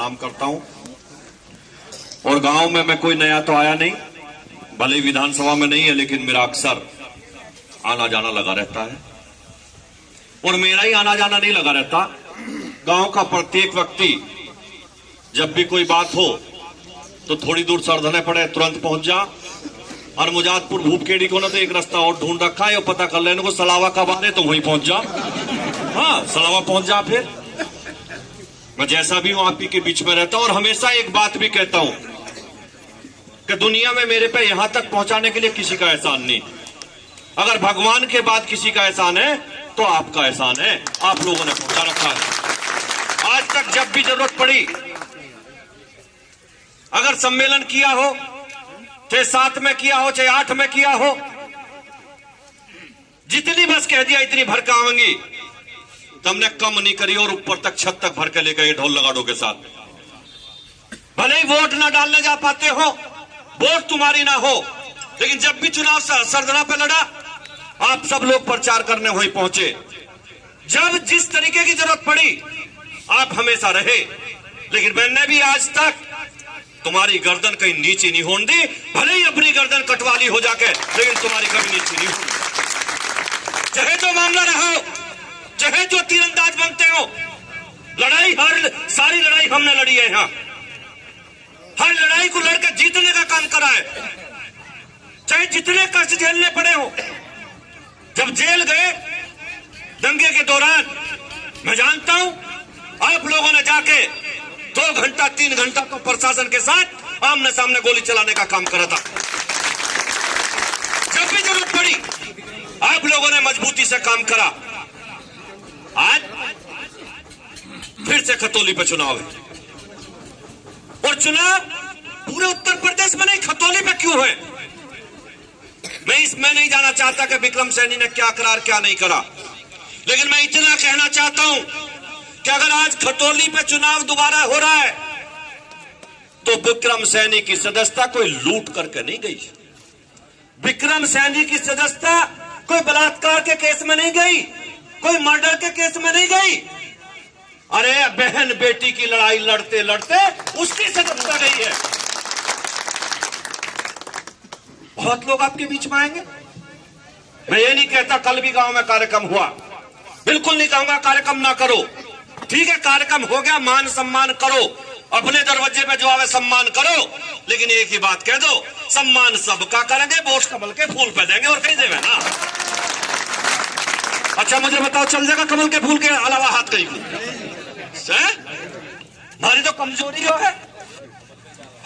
प्रणाम करता हूं। और गांव में मैं कोई नया तो आया नहीं, भले विधानसभा में नहीं है, लेकिन मेरा अक्सर आना जाना लगा रहता है। और मेरा ही आना जाना नहीं लगा रहता, गांव का प्रत्येक व्यक्ति जब भी कोई बात हो तो थोड़ी दूर सर धने पड़े तुरंत पहुंच जा। और मुजादपुर भूपकेड़ी को ना तो एक रास्ता और ढूंढ रखा है, पता कर लेने को सलावा कब आ रहे तो वहीं पहुंच जा। हाँ, सलावा पहुंच जा। फिर मैं जैसा भी हूं आप ही के बीच में रहता हूं और हमेशा एक बात भी कहता हूं कि दुनिया में मेरे पे यहां तक पहुंचाने के लिए किसी का एहसान नहीं। अगर भगवान के बाद किसी का एहसान है तो आपका एहसान है, आप लोगों ने पहुंचा रखा है। आज तक जब भी जरूरत पड़ी, अगर सम्मेलन किया हो, चाहे 7 में किया हो चाहे 8 में किया हो, जितनी बस कह दिया इतनी भर के आवेंगी, तुमने कम नहीं करी और ऊपर तक छत तक भर के ले गए ढोल लगाड़ों के साथ। भले ही वोट ना डालने जा पाते हो, वोट तुम्हारी ना हो, लेकिन जब भी चुनाव सरधना पे लड़ा, आप सब लोग प्रचार करने वहीं पहुंचे। जब जिस तरीके की जरूरत पड़ी आप हमेशा रहे, लेकिन मैंने भी आज तक तुम्हारी गर्दन कहीं नीचे नहीं होने दी। भले ही अपनी गर्दन कटवाली हो जाके, लेकिन तुम्हारी कभी नीचे नहीं होगी। चाहे जो मामला रहा हो, चाहे जो तीरंदाज बनते हो, लड़ाई हर सारी लड़ाई हमने लड़ी है। यहां हर लड़ाई को लड़कर जीतने का काम करा है, चाहे जितने कष्ट झेलने पड़े हो। जब जेल गए दंगे के दौरान, मैं जानता हूं आप लोगों ने जाके 2 घंटा 3 घंटा तो प्रशासन के साथ आमने सामने गोली चलाने का काम करा था। जब भी जरूरत पड़ी आप लोगों ने मजबूती से काम करा। आज फिर से खतौली पे चुनाव है, और चुनाव पूरे उत्तर प्रदेश में नहीं, खतौली पे क्यों है? मैं इसमें नहीं जाना चाहता कि विक्रम सैनी ने क्या करा और क्या नहीं करा, लेकिन मैं इतना कहना चाहता हूं कि अगर आज खतौली पे चुनाव दोबारा हो रहा है तो विक्रम सैनी की सदस्यता कोई लूट करके नहीं गई। विक्रम सैनी की सदस्यता कोई बलात्कार के केस में नहीं गई, कोई मर्डर के केस में नहीं गई। अरे बहन बेटी की लड़ाई लड़ते लड़ते उसकी सदस्यता गई है। बहुत लोग आपके बीच में आएंगे। मैं ये नहीं कहता कल भी गांव में कार्यक्रम हुआ, बिल्कुल नहीं कहूंगा कार्यक्रम ना करो। ठीक है, कार्यक्रम हो गया, मान सम्मान करो, अपने दरवाजे पे जो आवे सम्मान करो, लेकिन एक ही बात कह दो, सम्मान सबका करेंगे, वोट कमल के फूल पे देंगे और कहीं देवे ना। अच्छा मुझे बताओ, चल जाएगा कमल के फूल के अलावा हाथ कहीं हमारी तो कमजोरी हो है,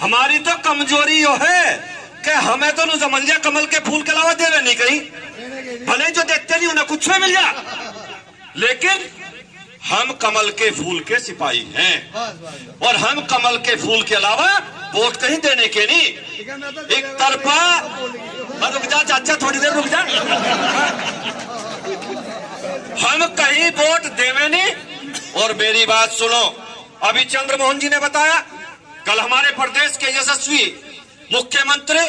हमारी तो कमजोरी हो है कि हमें तो समझ लिया कमल के फूल के अलावा देवे नहीं कहीं। भले जो देखते नहीं उन्हें कुछ मिल जा, लेकिन हम कमल के फूल के सिपाही हैं और हम कमल के फूल के अलावा वोट कहीं देने के नहीं। एक तरफा रुक जा चाचा, थोड़ी देर रुक जा, हम कहीं वोट देवे नहीं। और मेरी बात सुनो, अभी चंद्रमोहन जी ने बताया, कल हमारे प्रदेश के यशस्वी मुख्यमंत्री,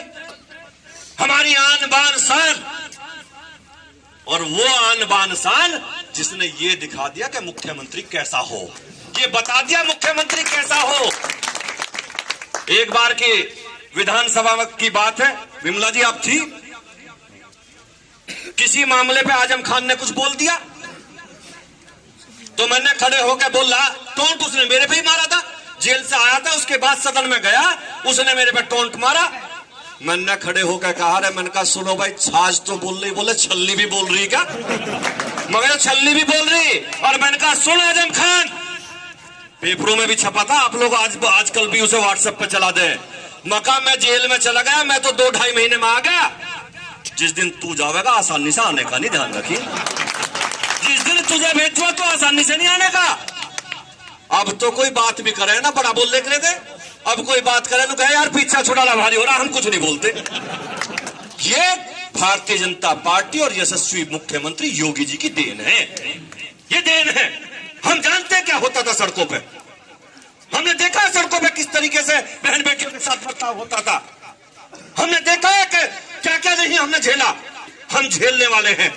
हमारी आन बान शान, और वो आन बान शान जिसने ये दिखा दिया कि मुख्यमंत्री कैसा हो, ये बता दिया मुख्यमंत्री कैसा हो। एक बार की विधानसभा की बात है, विमला जी आप थी, किसी मामले पे आजम खान ने कुछ बोल दिया तो मैंने खड़े होकर बोला, टोंट उसने मेरे पे ही मारा था, जेल से आया था, उसके बाद सदन में गया, उसने मेरे पे टोंट मारा। मैंने खड़े होकर कहा, रे मैंने कहा सुनो भाई, छाछ तो बोल रही, बोले छल्ली भी बोल रही क्या? मगर छल्ली भी बोल रही। और मैंने कहा सुन आजम खान, पेपरों में भी छपा था, आप लोग आजकल भी उसे व्हाट्सएप पे चला दे, मका मैं जेल में चला गया, मैं तो 2-2.5 महीने में आ गया। जिस दिन तू जाएगा आसानी से आने का नहीं ध्यान रखिए, जिस दिन तुझे भेजो तो आसानी से नहीं आने का। अब तो कोई बात भी करे ना, बड़ा बोलने के लिए थे, अब कोई बात करे तो कहे यार पीछा छुड़ाना भारी हो रहा, हम कुछ नहीं बोलते। ये भारतीय जनता पार्टी और यशस्वी मुख्यमंत्री योगी जी की देन है, ये देन है। हम जानते हैं क्या होता था सड़कों पे, हमने देखा है सड़कों पे किस तरीके से बहन बेटियों के साथ बर्ताव होता था, हमने देखा है कि क्या क्या नहीं हमने झेला, हम झेलने वाले हैं।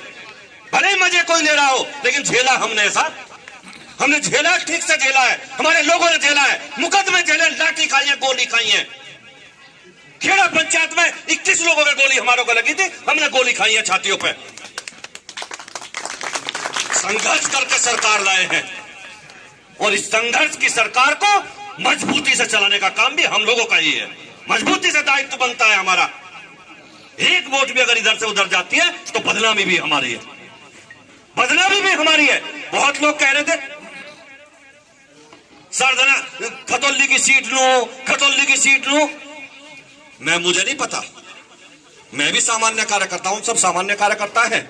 भले ही मजे कोई ले रहा हो, लेकिन झेला हमने ऐसा। हमने झेला है, ठीक से झेला है, हमारे लोगों ने झेला है, मुकदमे झेले, लाठी खाई है, गोली खाई है। खेड़ा पंचायत में 21 लोगों की गोली हमारों को लगी थी, हमने गोली खाई है छातियों पे। संघर्ष करके सरकार लाए हैं और इस संघर्ष की सरकार को मजबूती से चलाने का काम भी हम लोगों का ही है। मजबूती से दायित्व बनता है हमारा। एक वोट भी अगर इधर से उधर जाती है तो बदनामी भी हमारी है, बदनामी भी हमारी है। बहुत लोग कह रहे थे सरदना खतौली की सीट लूं, खतौली की सीट लूं। मुझे नहीं पता, मैं भी सामान्य कार्यकर्ता हूं, सब सामान्य कार्यकर्ता है।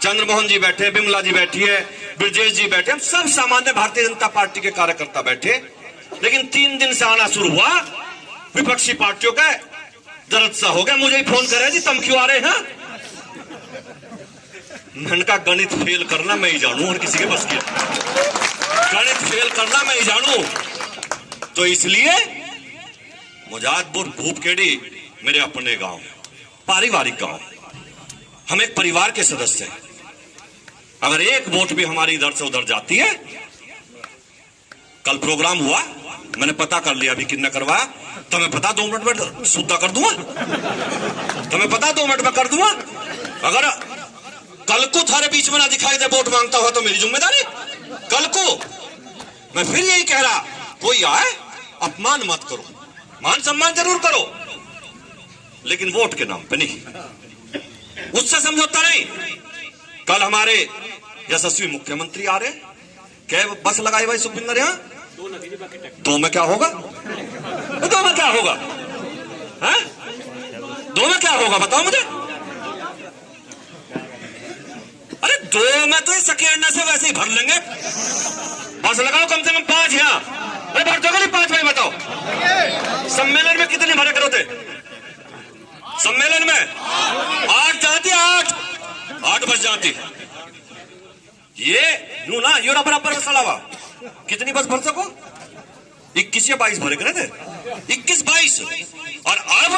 चंद्रमोहन जी बैठे, बिमला जी बैठी है, ब्रजेश जी बैठे, हम सब सामान्य भारतीय जनता पार्टी के कार्यकर्ता बैठे। लेकिन 3 दिन से आना शुरू हुआ विपक्षी पार्टियों का दर्द सा हो गया। मुझे ही फोन करे जी तुम क्यों आ रहे हैं? मैंने कहा गणित फेल करना मैं ही जानू और किसी के बस की गणित फेल करना मैं ही जानू। तो इसलिए मुजादपुर भूपखेड़ी मेरे अपने गांव, पारिवारिक गांव, हम एक परिवार के सदस्य हैं। अगर एक वोट भी हमारी इधर से उधर जाती है, कल प्रोग्राम हुआ, मैंने पता कर लिया अभी कितना करवाया, तुम्हें पता 2 मिनट में सूता कर दूंगा, तुम्हें पता 2 मिनट में कर दूंगा। अगर कल को थारे बीच में ना दिखाई दे वोट मांगता हुआ तो मेरी जिम्मेदारी। कल को मैं फिर यही कह रहा, कोई आए अपमान मत करो, मान सम्मान जरूर करो, लेकिन वोट के नाम पे नहीं, उससे समझौता नहीं। कल हमारे यशस्वी मुख्यमंत्री आ रहे, क्या बस लगाई भाई सुखविंदर यहां 2 में क्या होगा? 2 में क्या होगा? है 2 में क्या होगा बताओ मुझे। अरे 2 में तो सकेरना से वैसे ही भर लेंगे। बस लगाओ कम से कम 5 यहाँ। अरे भर दोगे नहीं 5 भाई बताओ। सम्मेलन में कितने भरे करोगे? सम्मेलन में 8 जाती, 8 बस जाती। ये यूं ना यूरा बराबर सलावा कितनी बस भर सको? 21 या 22 भरे करे थे, 21-22। और अब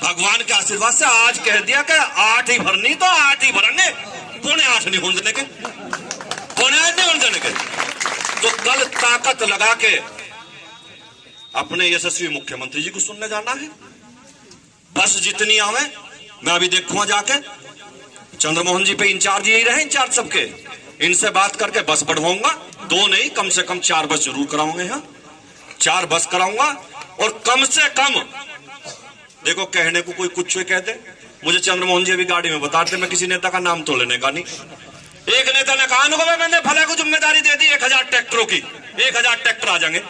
भगवान के आशीर्वाद से आज कह दिया कि 8 ही भरनी तो 8 ही भरेंगे, 7:45 नहीं होने देने के, 7:45 नहीं होने देने के। तो कल ताकत लगा के अपने यशस्वी मुख्यमंत्री जी को सुनने जाना है। बस जितनी आवे मैं अभी देखूंगा जाके, चंद्रमोहन जी पे इंचार्ज यही रहे, इंचार्ज सबके, इनसे बात करके बस बढ़वाऊंगा। 2 नहीं कम से कम 4 बस जरूर कराऊंगे यहाँ, 4 बस कराऊंगा। और कम से कम देखो, कहने को कोई कुछ कह दे, मुझे चंद्रमोहन जी अभी गाड़ी में बताते, मैं किसी नेता का नाम तो लेने का नहीं। एक नेता ने कहा ना मैंने भला को जिम्मेदारी दे दी 1000 ट्रैक्टरों की, 1000 ट्रैक्टर आ जाएंगे।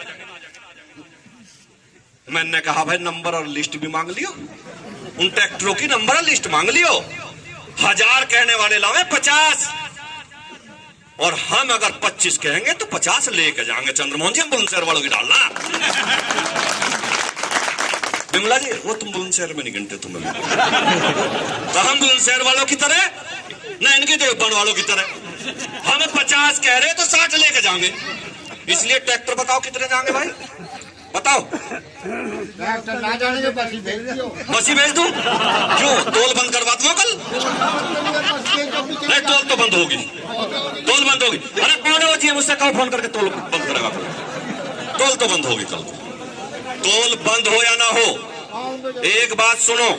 मैंने कहा भाई नंबर और लिस्ट भी मांग लियो, उन ट्रैक्टरों की नंबर और लिस्ट मांग लियो। 1000 कहने वाले लावे 50, और हम अगर 25 कहेंगे तो 50 लेके जाएंगे। चंद्रमोहन जी हम बुलंदशहर वालों की डालना। बिमला जी वो तुम बुलंदशहर में नहीं गिनते तुम्हें, तो हम बुलंदशहर वालों की तरह ना इनके देवबंद वालों की तरह। हमें 50 कह रहे तो 60 लेके जाएंगे। इसलिए ट्रैक्टर बताओ कितने जाएंगे भाई बताओ? ट्रैक्टर ना जाने बस ही भेज दूं? क्यों टोल बंद करवा दूं कल? नहीं टोल तो बंद होगी, टोल बंद होगी। अरे कौन है जी, मुझसे कल फोन करके टोल बंद करेगा? टोल तो बंद होगी कल। टोल बंद हो या ना हो, एक बात सुनो,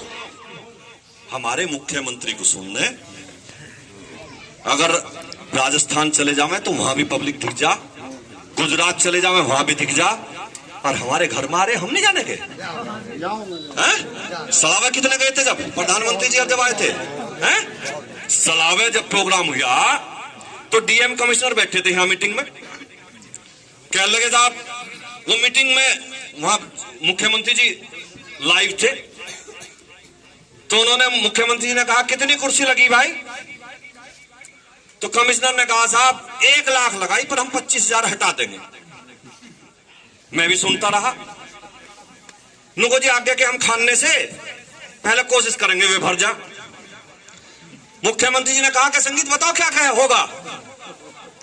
हमारे मुख्यमंत्री को सुनने अगर राजस्थान चले जावे तो वहां भी पब्लिक दिख जा, गुजरात चले जावे वहां भी दिख जा, और हमारे घर में आ रहे हम नहीं जाने के। सलावे कितने गए थे जब प्रधानमंत्री जी जब आए थे? सलावे जब प्रोग्राम हुआ तो डीएम कमिश्नर बैठे थे यहाँ मीटिंग में, कह लगे साहब वो मीटिंग में वहां मुख्यमंत्री जी लाइव थे, तो उन्होंने मुख्यमंत्री जी ने कहा कितनी कुर्सी लगी भाई? तो कमिश्नर ने कहा साहब 1 लाख लगाई पर हम 25,000 हटा देंगे। मैं भी सुनता रहा। नुको जी आगे के हम खाने से पहले कोशिश करेंगे वे भर जा। मुख्यमंत्री जी ने कहा कि संगीत बताओ क्या क्या होगा?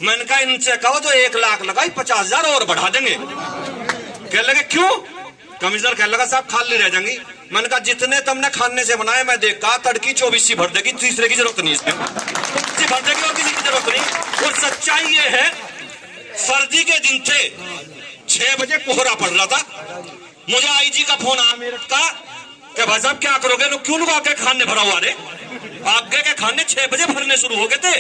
मैंने कहा इनसे कहो जो 1 लाख लगाई 50,000 और बढ़ा देंगे। कह लगे क्यों? कमिश्नर कह लगा साहब खाली रह जाएंगी। मैंने कहा जितने तुमने खाने से बनाए मैं देखा तड़की 24 भर देगी, तीसरे की जरूरत नहीं, इसमें भर देगी और किसी की जरूरत नहीं। और सच्चाई ये है फर्जी के दिन थे, 6 बजे कोहरा पड़ रहा था, मुझे आईजी का फोन आया मेरठ का कि भाई साहब क्या करोगे, लोग क्यों लोग आगे खाने भरा हुआ रे, आगे के खाने 6 बजे भरने शुरू हो गए थे।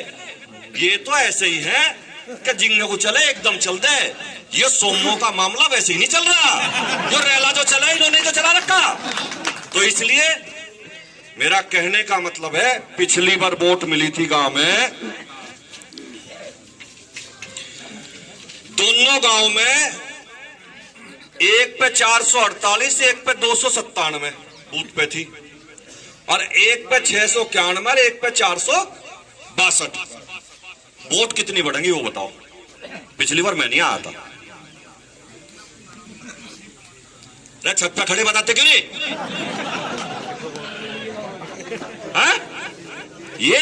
ये तो ऐसे ही है कि जिंगे को चले एकदम चलते है, ये सोमो का मामला वैसे ही नहीं चल रहा, जो रेला जो चला इन्होंने तो चला रखा। तो इसलिए मेरा कहने का मतलब है, पिछली बार वोट मिली थी गांव में, दोनों गांव में एक पे 448, एक पे 297 बूथ पे थी, और एक पे 691 और एक पे 462। वोट कितनी बढ़ेंगी वो बताओ। पिछली बार मैं नहीं आया था। अरे छत पे खड़े बताते क्यों नहीं? हाँ? ये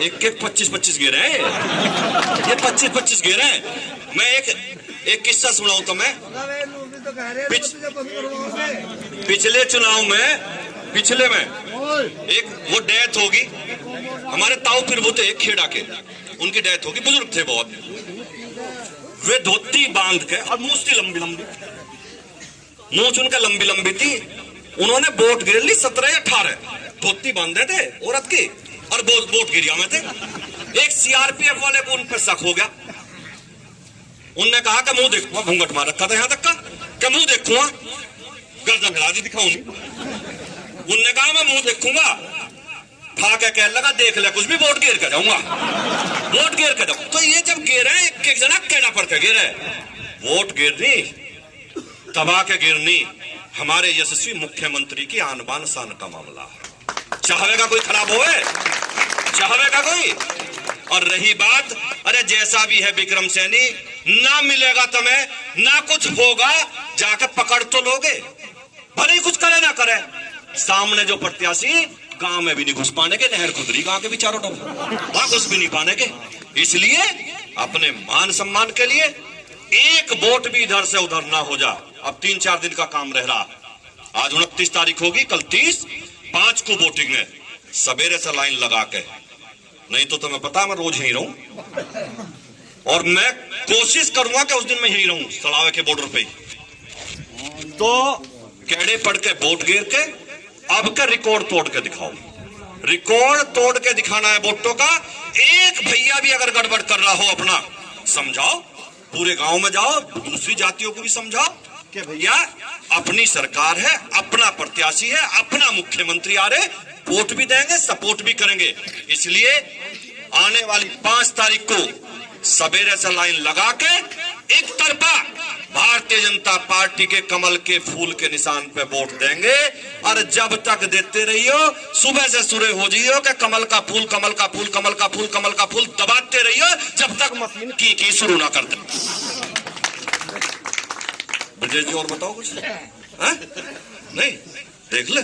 एक 25-25 गिरे हैं, ये 25-25 गिरे हैं। मैं एक किस्सा सुनाऊं तो मैं पिछले चुनाव में, पिछले में एक वो डेथ होगी, हमारे ताऊ प्रभु थे खेड़ा के, उनकी डेथ होगी, बुजुर्ग थे बहुत, वे धोती बांध के और मूछ थी लंबी लंबी, मूछ उनका लंबी लंबी थी, उन्होंने वोट गिर ली 17 या 18, धोती बांधे थे औरत की और वोट गिरिया में थे। एक सीआरपीएफ वाले को उन पर शक हो गया, उनने कहा कि मुंह देखूंगा, घूंघट मार रखा था यहां तक का, कि मुंह देखूंगा, गर्दन हिला दी दिखाऊंगी। उनने कहा मैं मुंह देखूंगा, था क्या कहने लगा देख ले कुछ भी वोट गिर कर जाऊंगा, वोट गिर कर जाऊंगा। तो ये जब गिरे एक जना केड़ा पड़ के गिरे, वोट गिरनी तबाह के गिरनी हमारे यशस्वी मुख्यमंत्री की आन बान शान का मामला। चाहेगा कोई खराब होए, चाहेगा कोई। और रही बात, अरे जैसा भी है विक्रम सैनी, ना मिलेगा तुम्हें, ना कुछ होगा, जाके पकड़ तो लोगे, भले ही कुछ करे ना करे। सामने जो प्रत्याशी गांव में भी नहीं घुस पाने के, नहर खुदरी गांव के भी चारों तरफ, वहां घुस भी नहीं पाने के। इसलिए अपने मान सम्मान के लिए एक वोट भी इधर से उधर ना हो जा। अब 3-4 दिन का काम रह रहा, आज 29 तारीख होगी, कल 30, 5 को वोटिंग है। सवेरे से लाइन लगा के, नहीं तो तुम्हें पता मैं रोज यहीं रहूं, और मैं कोशिश करूंगा कि उस दिन मैं यहीं रहूं सड़ावे के बॉर्डर पे। तो कैडे पढ़ के वोट गिर के अब का रिकॉर्ड तोड़ के दिखाओ, रिकॉर्ड तोड़ के दिखाना है वोटों का। एक भैया भी अगर गड़बड़ कर रहा हो अपना समझाओ, पूरे गांव में जाओ, दूसरी जातियों को भी समझाओ कि भैया अपनी सरकार है, अपना प्रत्याशी है, अपना मुख्यमंत्री आ रहे, वोट भी देंगे, सपोर्ट भी करेंगे। इसलिए आने वाली 5 तारीख को सवेरे से लाइन लगा के एक तरफा भारतीय जनता पार्टी के कमल के फूल के निशान पे वोट देंगे, और जब तक देते रहियो, सुबह से सुरे हो जाइयो कि कमल का फूल, कमल का फूल, कमल का फूल, कमल का फूल दबाते रहियो, जब तक मशीन की शुरू ना कर दे। ब्रजेश जी और बताओ कुछ है? नहीं देख ले,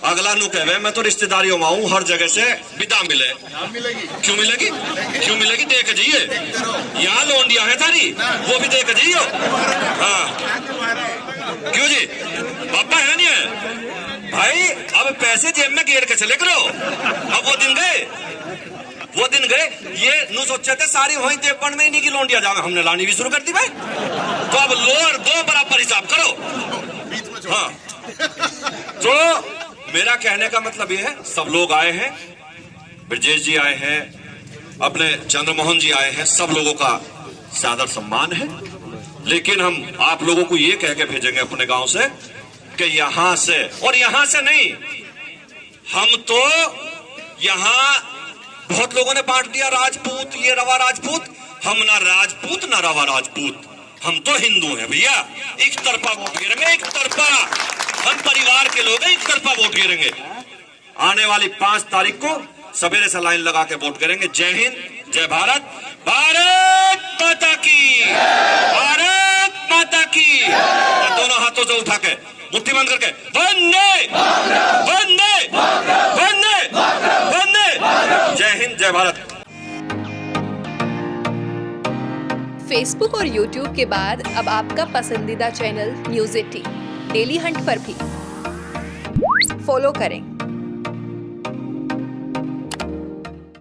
अगला नु कहे मैं तो रिश्तेदारियों में आऊं, हर जगह से विदा मिले, क्यों मिलेगी, क्यों मिलेगी, दे के जाइए, यहाँ लोंडिया है तारी, वो भी दे के जाइयो। हाँ क्यों जी, पापा है नहीं है भाई, अब पैसे जेब में गेर के चले करो। अब वो दिन गए, वो दिन गए, ये नु सोचे थे सारी वहीं देवपन में ही नहीं की लोंडिया जावे, हमने लानी भी शुरू कर दी भाई। तो अब लोअर दो बराबर हिसाब करो। हाँ तो मेरा कहने का मतलब ये है, सब लोग आए हैं, ब्रजेश जी आए हैं, अपने चंद्रमोहन जी आए हैं, सब लोगों का सादर सम्मान है। लेकिन हम आप लोगों को ये कह के भेजेंगे अपने गांव से कि यहां से, और यहां से नहीं, हम तो यहां बहुत लोगों ने बांट दिया राजपूत, ये रवा राजपूत, हम ना राजपूत ना रवा राजपूत, हम तो हिंदू हैं भैया। एक तरफा वोट गिरेंगे, एक तरफा, हम परिवार के लोग हैं, एक तरफा वोट गिरेंगे। आने वाली 5 तारीख को सवेरे से लाइन लगा के वोट करेंगे। जय हिंद, जय भारत, भारत माता की, भारत माता की। और दोनों हाथों से उठा के मुट्ठी बंद करके वंदे वंदे वंदे वंदे, जय हिंद, जय भारत। फेसबुक और यूट्यूब के बाद अब आपका पसंदीदा चैनल न्यूज़ 18 डेली हंट पर भी फॉलो करें।